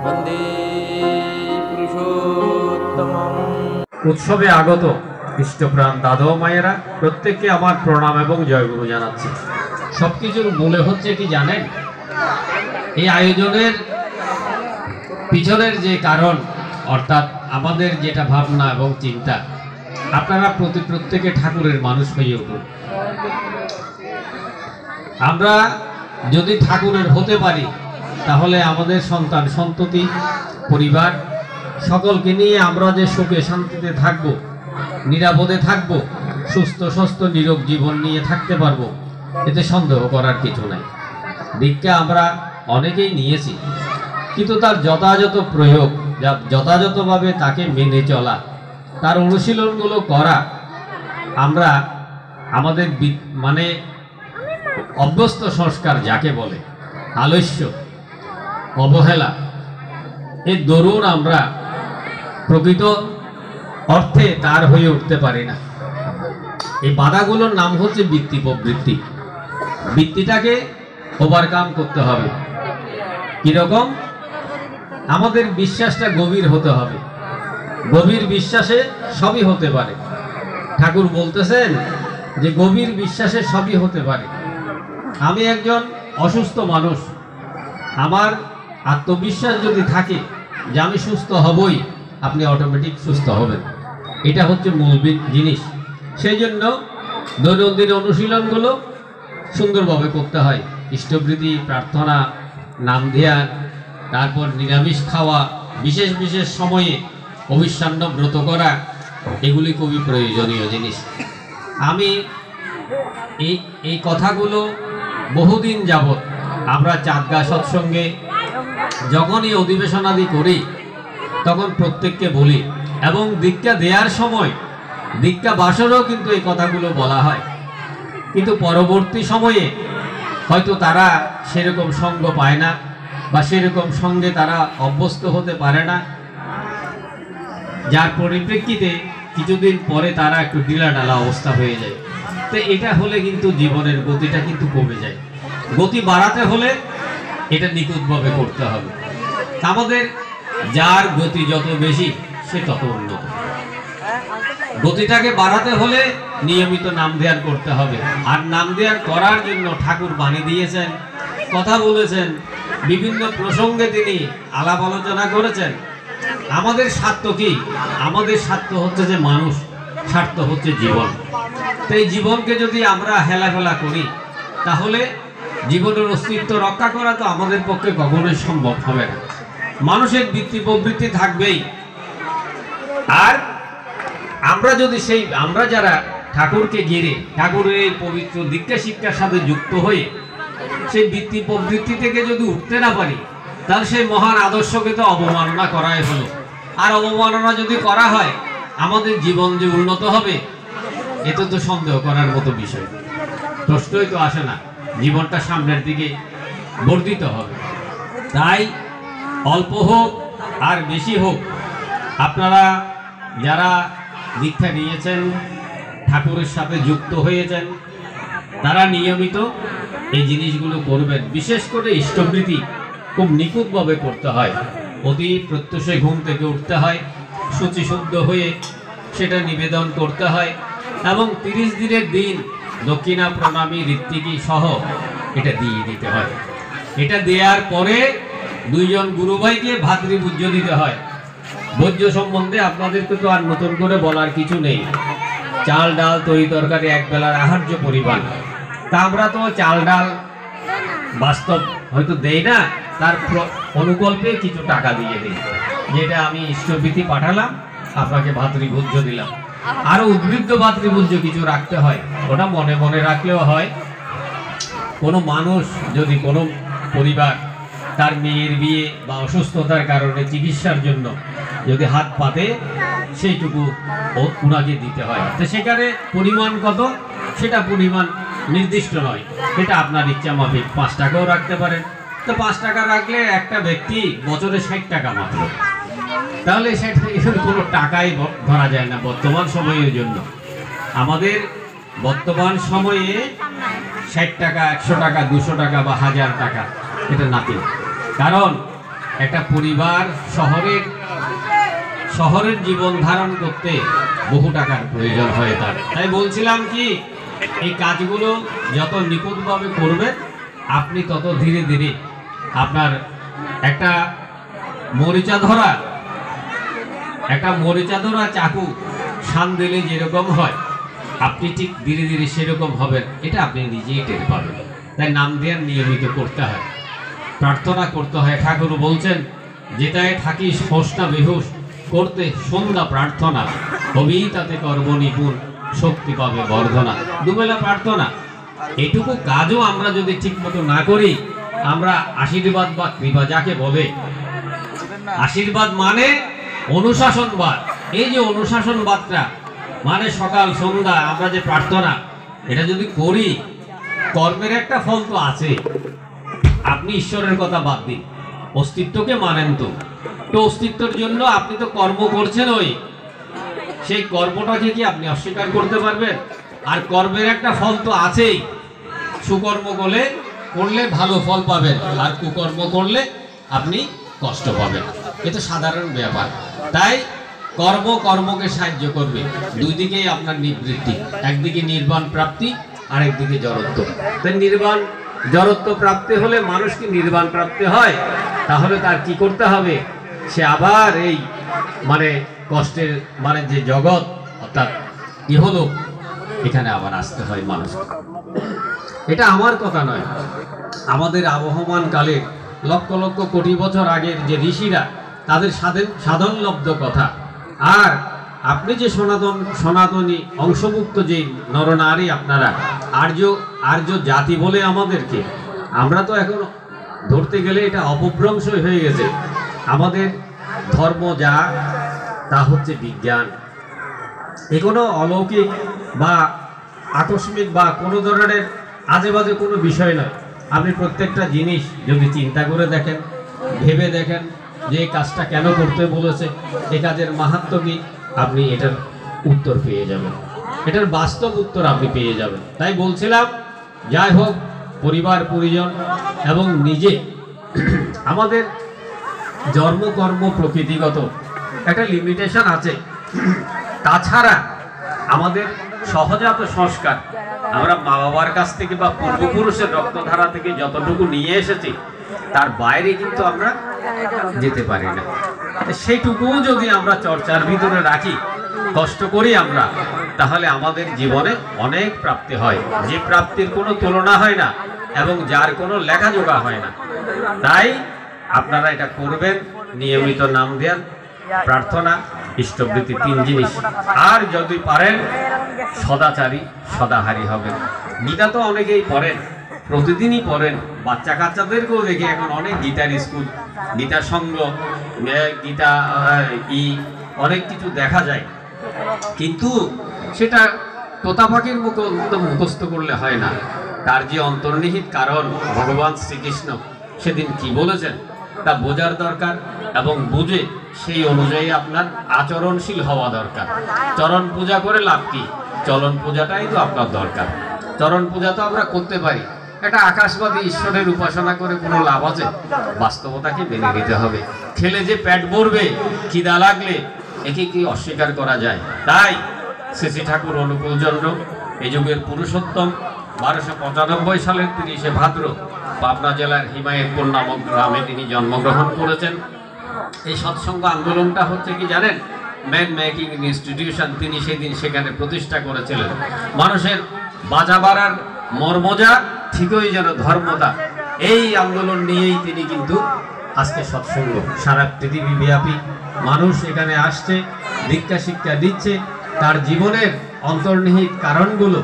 वंदे पुरुषोत्तमम्। उत्सवे आगत इष्टप्राण दादा मायेरा प्रत्येकके आमार प्रणाम एवं जयगुरु जानाচ্ছি। सबकिछुर मूले হচ্ছে কি জানেন, এই আয়োজনের পিছনের যে কারণ অর্থাৎ আমাদের যেটা ভাবনা এবং চিন্তা, আপনারা প্রত্যেকে ঠাকুরের মানুষ হয়ে উঠুন। আমরা যদি ঠাকুরের হতে পারি তাহলে আমাদের সন্তান সন্ততি পরিবার সকলকে নিয়ে আমরা যে সুখে শান্তিতে থাকব, নিরাপদে থাকব, সুস্থ স্বাস্থ্য নিরোগ জীবন নিয়ে থাকতে পারবো, এতে সন্দেহ করার কিছু নাই। দীক্ষা আমরা অনেকেই নিয়েছি, কিন্তু তার যথাযথ প্রয়োগ, যথাযথভাবে তাকে মেনে চলা, তার অনুশীলনগুলো করা আমরা আমাদের মানে অভ্যস্ত সংস্কার যাকে বলে, আলস্য, অবহেলা, এর দরুন আমরা প্রকৃত অর্থে তার হয়ে উঠতে পারি না। এই বাধাগুলোর নাম হচ্ছে বৃত্তি প্রবৃত্তি। বৃত্তিটাকে ওভারকাম করতে হবে। কিরকম? আমাদের বিশ্বাসটা গভীর হতে হবে। গভীর বিশ্বাসে সবই হতে পারে। ঠাকুর বলতেছেন যে গভীর বিশ্বাসে সবই হতে পারে। আমি একজন অসুস্থ মানুষ, আমার আত্মবিশ্বাস যদি থাকে যে আমি সুস্থ হবই, আপনি অটোমেটিক সুস্থ হবেন। এটা হচ্ছে মূল জিনিস। সেই জন্য দৈনন্দিন অনুশীলনগুলো সুন্দরভাবে করতে হয়। ইষ্টবৃত্তি, প্রার্থনা, নাম ধ্যান, তারপর নিরামিষ খাওয়া, বিশেষ বিশেষ সময়ে অবিচ্ছন্ন ব্রত করা, এগুলি খুবই প্রয়োজনীয় জিনিস। আমি এই কথাগুলো বহুদিন যাবৎ আমরা চাঁদগা সৎসঙ্গে যখনই অধিবেশন আদি করি তখন প্রত্যেককে বলি, এবং দীক্ষা দেওয়ার সময় দীক্ষা বাসরেও কিন্তু এই কথাগুলো বলা হয়। কিন্তু পরবর্তী সময়ে হয়তো তারা সেরকম সঙ্গ পায় না বা সেরকম সঙ্গে তারা অভ্যস্ত হতে পারে না, যার পরিপ্রেক্ষিতে কিছুদিন পরে তারা একটু ঢিলাঢালা অবস্থা হয়ে যায়। তো এটা হলে কিন্তু জীবনের গতিটা কিন্তু কমে যায়। গতি বাড়াতে হলে এটা নিখুঁতভাবে করতে হবে। আমাদের যার গতি যত বেশি সে তত উন্নত। গতিটাকে বাড়াতে হলে নিয়মিত নাম ধ্যান করতে হবে। আর নাম ধ্যান করার জন্য ঠাকুর বাণী দিয়েছেন, কথা বলেছেন, বিভিন্ন প্রসঙ্গে তিনি আলাপ আলোচনা করেছেন। আমাদের স্বার্থ কি? আমাদের স্বার্থ হচ্ছে যে মানুষ, স্বার্থ হচ্ছে জীবন। তো এই জীবনকে যদি আমরা হেলাফেলা করি তাহলে জীবনের অস্তিত্ব রক্ষা করা তো আমাদের পক্ষে কখনোই সম্ভব হবে না। মানুষের বৃত্তি প্রবৃত্তি থাকবেই। আর আমরা যারা ঠাকুরকে ঘিরে ঠাকুরের এই পবিত্র দীক্ষা শিক্ষার সাথে যুক্ত হয়ে সেই বৃত্তি প্রবৃত্তি থেকে যদি উঠতে না পারি, তাহলে সেই মহান আদর্শকে তো অবমাননা করাই হলো। আর অবমাননা যদি করা হয়, আমাদের জীবন যে উন্নত হবে এতে তো সন্দেহ করার মতো বিষয়, প্রশ্নই তো আসে না। জীবনটা সামনের দিকে বর্ধিত হবে। তাই অল্প হোক আর বেশি হোক, আপনারা যারা দীক্ষা নিয়েছেন, ঠাকুরের সাথে যুক্ত হয়েছেন, তারা নিয়মিত এই জিনিসগুলো করবেন। বিশেষ করে ইষ্টবৃত্তি খুব নিখুঁতভাবে করতে হয়। অতি প্রত্যুষে ঘুম থেকে উঠতে হয়, শুচিশুদ্ধ হয়ে সেটা নিবেদন করতে হয়, এবং 30 দিনের দিন দক্ষিণা প্রণামী ঋত্বিকী সহ এটা দিয়ে দিতে হয়। এটা দেওয়ার পরে 2 জন গুরু ভাইকে ভাতৃভোজ্য দিতে হয়। ভোজ্য সম্বন্ধে আপনাদেরকে তো আর নতুন করে বলার কিছু নেই। চাল ডাল তরি তরকারি এক বেলার আহার্য পরিমাণ। তা আমরা তো চাল ডাল বাস্তব হয়তো দেই না, তার অনুকল্পে কিছু টাকা দিয়ে দিই, যেটা আমি ইষ্টবৃত্তি পাঠালাম, আপনাকে ভাতৃভোজ্য দিলাম। আরো উদ্বৃত্ত ভাতৃভোজ্য কিছু রাখতে হয়, ওটা মনে মনে রাখলেও হয়। কোনো মানুষ যদি কোনো পরিবার তার মেয়ের বিয়ে বা অসুস্থতার কারণে চিকিৎসার জন্য যদি হাত পাতে, সেইটুকু ওনাকে দিতে হয়। তো সেখানে পরিমাণ কত, সেটা পরিমাণ নির্দিষ্ট নয়, সেটা আপনার ইচ্ছা মাফিক। 5 টাকাও রাখতে পারেন। তো 5 টাকা রাখলে একটা ব্যক্তি বছরে 60 টাকা মাত্র, তাহলে সেটা কোনো টাকাই ধরা যায় না বর্তমান সময়ের জন্য। আমাদের বর্তমান সময়ে 60 টাকা, 100 টাকা, 200 টাকা বা 1000 টাকা এটা নাতি। কারণ একটা পরিবার শহরের জীবন ধারণ করতে বহু টাকার প্রয়োজন হয় তার। তাই বলছিলাম কি, এই কাজগুলো যত নিখুঁতভাবে করবেন আপনি তত ধীরে ধীরে আপনার একটা মরিচা ধরা চাকু শান দিলে যেরকম হয় আপনি ঠিক ধীরে ধীরে সেরকম হবেন, এটা আপনি নিজেই টের পাবেন। তাই নাম ধ্যান নিয়মিত করতে হয়, প্রার্থনা করতে হয়। ঠাকুর বলছেন, যেটায় থাকিস হোস না বেহুশ, করতে সন্ধ্যা প্রার্থনা, হবেই তাতে কর্ম নিপুণ, শক্তি পাবে বর্ধনা। দুবেলা প্রার্থনা, এটুকু কাজও আমরা যদি ঠিক মতো না করি, আমরা আশীর্বাদ বা কৃপা যাকে বলে, আশীর্বাদ মানে অনুশাসনবাদ। এই যে অনুশাসনবাদটা মানে সকাল সন্ধ্যা আমরা যে প্রার্থনা, এটা যদি করি, কর্মের একটা ফল তো আছে। আপনি ঈশ্বরের কথা বাদ দিন, অস্তিত্বকে মানেন তো অস্তিত্বের জন্য আপনি তো কর্ম করছেন, সেই কর্মটাকে কি আপনি অস্বীকার করতে পারবেন? আর কর্মের একটা ফল তো আছেই। সুকর্ম করলে ভালো ফল পাবেন, আর কুকর্ম করলে আপনি কষ্ট পাবেন। এ তো সাধারণ ব্যাপার। তাই কর্মকে সাহায্য করবে, দুই দিকেই আপনার নিবৃত্তি, একদিকে নির্বাণ প্রাপ্তি আর একদিকে জড়ত্ব। তাই জড়ত্ব প্রাপ্তি হলে মানুষ কি নির্বাণ প্রাপ্তি হয়? তাহলে তার কি করতে হবে? সে আবার এই কষ্টের যে জগৎ অর্থাৎ ইহলোক, এখানে আবার আসতে হয় মানুষ। এটা আমার কথা নয়, আমাদের আবহমান কালে লক্ষ লক্ষ কোটি বছর আগের যে ঋষিরা, তাদের সাধনলব্ধ কথা। আর আপনি যে সনাতনী অংশভুক্ত যে নরনারী, আপনারা আর্য জাতি বলে আমাদেরকে, আমরা তো এখন ধরতে গেলে এটা অপভ্রংশ হয়ে গেছে। আমাদের ধর্ম তা হচ্ছে বিজ্ঞান। এ কোনো অলৌকিক বা আকস্মিক বা কোনো ধরনের আজে বাজে কোনো বিষয় নয়। আপনি প্রত্যেকটা জিনিস যদি চিন্তা করে দেখেন, ভেবে দেখেন যে এই কাজটা কেন করতে বলেছে, এই কাজের মাহাত্ম্য কি, আপনি এটার উত্তর পেয়ে যাবেন, এটার বাস্তব উত্তর আপনি পেয়ে যাবেন। তাই বলছিলাম, যাই হোক, পরিবার পরিজন এবং নিজে, আমাদের জন্মকর্ম প্রকৃতিগত একটা লিমিটেশন আছে। তাছাড়া আমাদের সহজাত সংস্কার, আমরা মা বাবার কাছ থেকে বা পূর্বপুরুষের রক্তধারা থেকে যতটুকু নিয়ে এসেছি, তার বাইরে কিন্তু আমরা যেতে পারি না। সেইটুকুও যদি আমরা চর্চার ভিতরে রাখি, কষ্ট করি আমরা, তাহলে আমাদের জীবনে অনেক প্রাপ্তি হয়, যে প্রাপ্তির কোনো তুলনা হয় না এবং যার কোনো লেখাজোখা হয় না। তাই আপনারা এটা করবেন, নিয়মিত নাম ধ্যান, প্রার্থনা, ইষ্টবৃত্তি, 3 জিনিস। আর যদি পারেন সদাচারী সদাহারী হবেন। গীতা তো অনেকেই পড়েন, প্রতিদিনই পড়েন। বাচ্চা কাচ্চাদেরকেও দেখি এখন অনেক গীতার স্কুল, গীতা সংঘ, গীতা অনেক কিছু দেখা যায়। কিন্তু সেটা তোতা পাখির মতো মুখস্থ করলে হয় না। তার যে অন্তর্নিহিত কারণ ভগবান শ্রীকৃষ্ণ সেদিন কি বলেছেন তা বোঝার দরকার, এবং বুঝে সেই অনুযায়ী আপনার আচরণশীল হওয়া দরকার। চরণ পূজা করে লাভ কি? চরণ পূজাটাই তো আপনার দরকার। চরণ পূজা তো আমরা করতে পারি, একটা আকাশবাদী ঈশ্বরের উপাসনা করে কোনো লাভ আছে? বাস্তবতাকে মেনে নিতে হবে। খেলে যে পেট ভরবে, খিদা লাগলে, একে কি অস্বীকার করা যায়? তাই শ্রী ঠাকুর অনুকূলচন্দ্র, এই যুগের পুরুষোত্তম, 1295 সালের 30শে ভাদ্র পাবনা জেলার হিমায়তপুর নামক গ্রামে তিনি জন্মগ্রহণ করেছেন। এই সৎসঙ্গ আন্দোলনটা হচ্ছে কি জানেন? ম্যান মেকিং ইনস্টিটিউশন তিনি সেদিন সেখানে প্রতিষ্ঠা করেছিলেন। মানুষের বাজা বাড়ার মর্মজা ঠিকই যেন ধর্মতা, এই আন্দোলন নিয়েই তিনি কিন্তু আজকে সৎসঙ্গ সারা পৃথিবীব্যাপী মানুষ এখানে আসছে, দীক্ষা শিক্ষা দিচ্ছে, তার জীবনের অন্তর্নিহিত কারণগুলো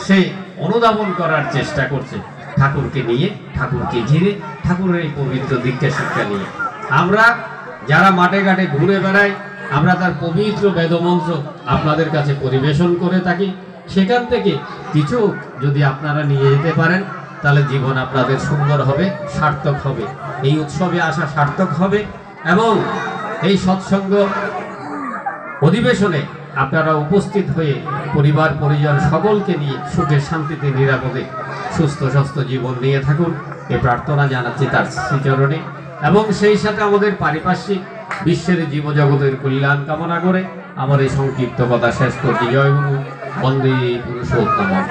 সে অনুধাবন করার চেষ্টা করছে, ঠাকুরকে নিয়ে, ঠাকুরকে ঘিরে, ঠাকুরের এই পবিত্র দীক্ষা শিক্ষা নিয়ে। আমরা যারা মাঠে ঘাটে ঘুরে বেড়াই, আমরা তার পবিত্র বেদমন্ত্র আপনাদের কাছে পরিবেশন করে থাকি। সেখান থেকে কিছু যদি আপনারা নিয়ে যেতে পারেন, তাহলে জীবন আপনাদের সুন্দর হবে, সার্থক হবে, এই উৎসবে আসা সার্থক হবে। এবং এই সৎসঙ্গ অধিবেশনে আপনারা উপস্থিত হয়ে পরিবার পরিজন সকলকে নিয়ে সুখে শান্তিতে নিরাপদে সুস্থ স্বাস্থ্য জীবন নিয়ে থাকুন, এ প্রার্থনা জানাচ্ছি তার শ্রীচরণে। এবং সেই সাথে আমাদের পারিপার্শ্বিক বিশ্বের জীবজগতের কল্যাণ কামনা করে আমার এই সংক্ষিপ্ত কথা শেষ করছি। জয় গুরু, বন্দে পুরুষোত্তম।